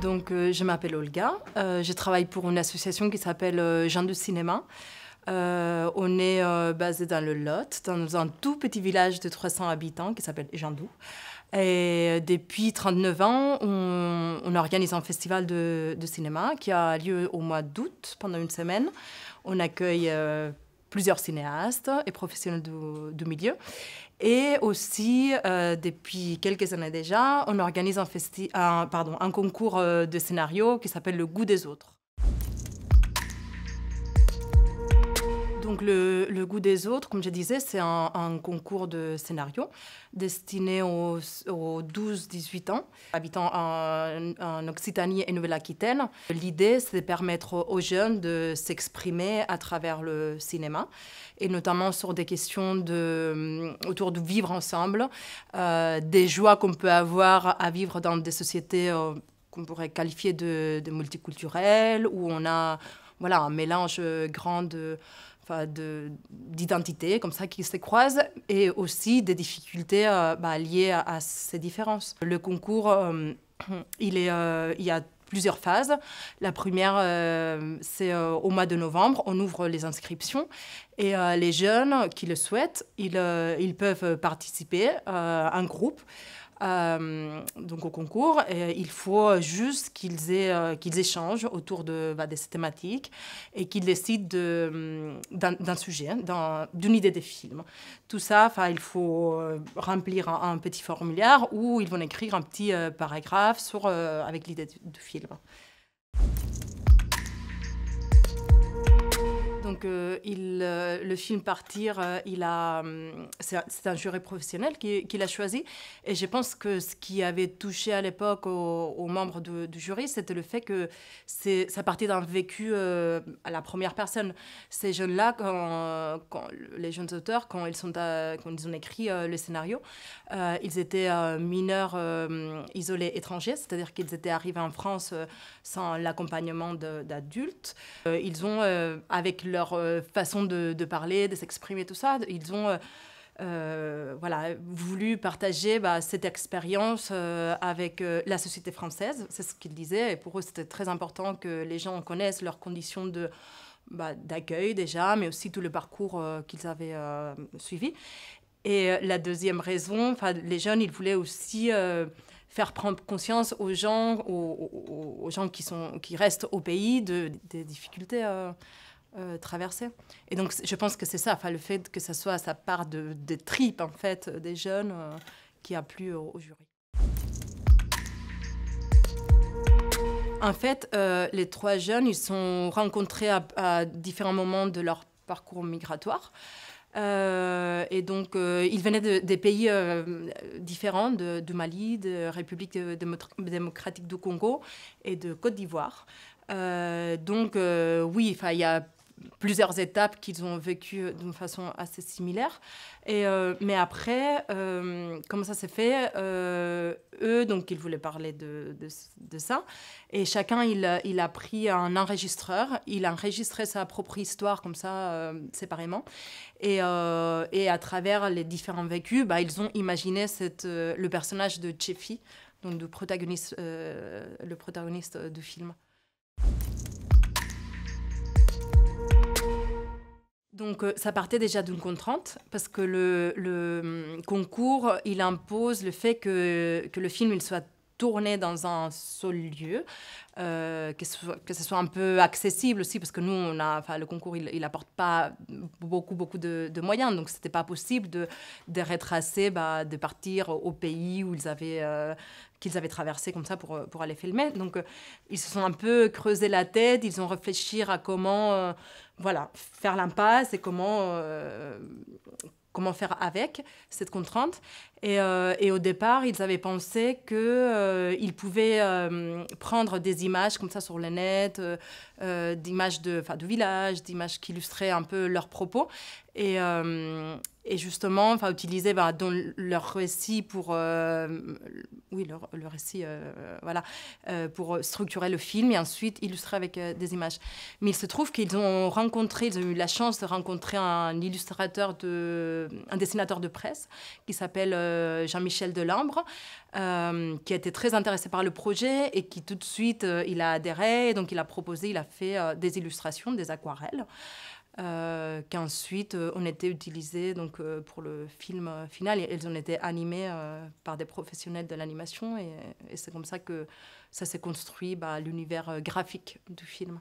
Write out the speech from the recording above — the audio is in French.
Donc, je m'appelle Olga. Je travaille pour une association qui s'appelle Gens du cinéma. On est basé dans le Lot, dans un tout petit village de 300 habitants qui s'appelle Jandou. Et depuis 39 ans, on organise un festival de cinéma qui a lieu au mois d'août, pendant une semaine. On accueille plusieurs cinéastes et professionnels du milieu. Et aussi, depuis quelques années déjà, on organise un concours de scénario qui s'appelle Le goût des autres. Donc le goût des autres, comme je disais, c'est un concours de scénario destiné aux 12-18 ans, habitant en Occitanie et Nouvelle-Aquitaine. L'idée, c'est de permettre aux jeunes de s'exprimer à travers le cinéma, et notamment sur des questions autour de vivre ensemble, des joies qu'on peut avoir à vivre dans des sociétés qu'on pourrait qualifier de multiculturelles, où on a un mélange grand d'identités comme ça qui se croisent, et aussi des difficultés liées à ces différences. Le concours, il y a plusieurs phases. La première, c'est au mois de novembre, on ouvre les inscriptions et les jeunes qui le souhaitent, ils peuvent participer en groupe. Donc au concours, il faut juste qu'ils échangent autour de ces thématiques et qu'ils décident d'un sujet, d'une idée de film. Tout ça, il faut remplir un petit formulaire où ils vont écrire un petit paragraphe avec l'idée du film. Donc, le film Partir, c'est un jury professionnel qui l'a choisi. Et je pense que ce qui avait touché à l'époque aux membres du jury, c'était le fait que ça partait d'un vécu à la première personne. Ces jeunes-là, les jeunes auteurs, quand ils ont écrit le scénario, ils étaient mineurs isolés étrangers, c'est-à-dire qu'ils étaient arrivés en France sans l'accompagnement d'adultes. Ils ont, avec leur façon de parler, de s'exprimer, tout ça, ils ont voulu partager cette expérience avec la société française, c'est ce qu'ils disaient, et pour eux c'était très important que les gens connaissent leurs conditions d'accueil déjà, mais aussi tout le parcours qu'ils avaient suivi. Et la deuxième raison, les jeunes, ils voulaient aussi faire prendre conscience aux gens qui restent au pays des difficultés traversées. Et donc, je pense que c'est ça, le fait que ça soit sa part de tripes, en fait, des jeunes qui a plu au jury. En fait, les trois jeunes, ils se sont rencontrés à différents moments de leur parcours migratoire. Et donc, ils venaient des pays différents, du Mali, de République démocratique du Congo et de Côte d'Ivoire. Donc, oui, il y a plusieurs étapes qu'ils ont vécues d'une façon assez similaire. Mais après, comment ça s'est fait, eux, donc, ils voulaient parler de ça. Et chacun, il a pris un enregistreur. Il a enregistré sa propre histoire, comme ça, séparément. Et à travers les différents vécus, ils ont imaginé le personnage de Tchefi, donc le protagoniste du film. Donc, ça partait déjà d'une contrainte, parce que le concours, il impose le fait que le film il soit tourné dans un seul lieu, que ce soit un peu accessible aussi, parce que nous, le concours, il n'apporte pas beaucoup de moyens, donc ce n'était pas possible de retracer, de partir au pays où qu'ils avaient traversé comme ça pour aller filmer. Donc, ils se sont un peu creusé la tête, ils ont réfléchi à comment faire l'impasse et comment faire avec cette contrainte. Et au départ, ils avaient pensé qu'ils pouvaient prendre des images comme ça sur le net, d'images de village, d'images qui illustraient un peu leurs propos. Et justement, utiliser dans leur récit pour pour structurer le film et ensuite illustrer avec des images. Mais il se trouve qu'ils ont eu la chance de rencontrer un dessinateur de presse qui s'appelle Jean-Michel Delambre, qui a été très intéressé par le projet et qui tout de suite, il a adhéré. Donc, il a proposé, il a fait des illustrations, des aquarelles, qu'ensuite ont été utilisées donc, pour le film final. Elles ont été animées par des professionnels de l'animation et c'est comme ça que ça s'est construit, l'univers graphique du film.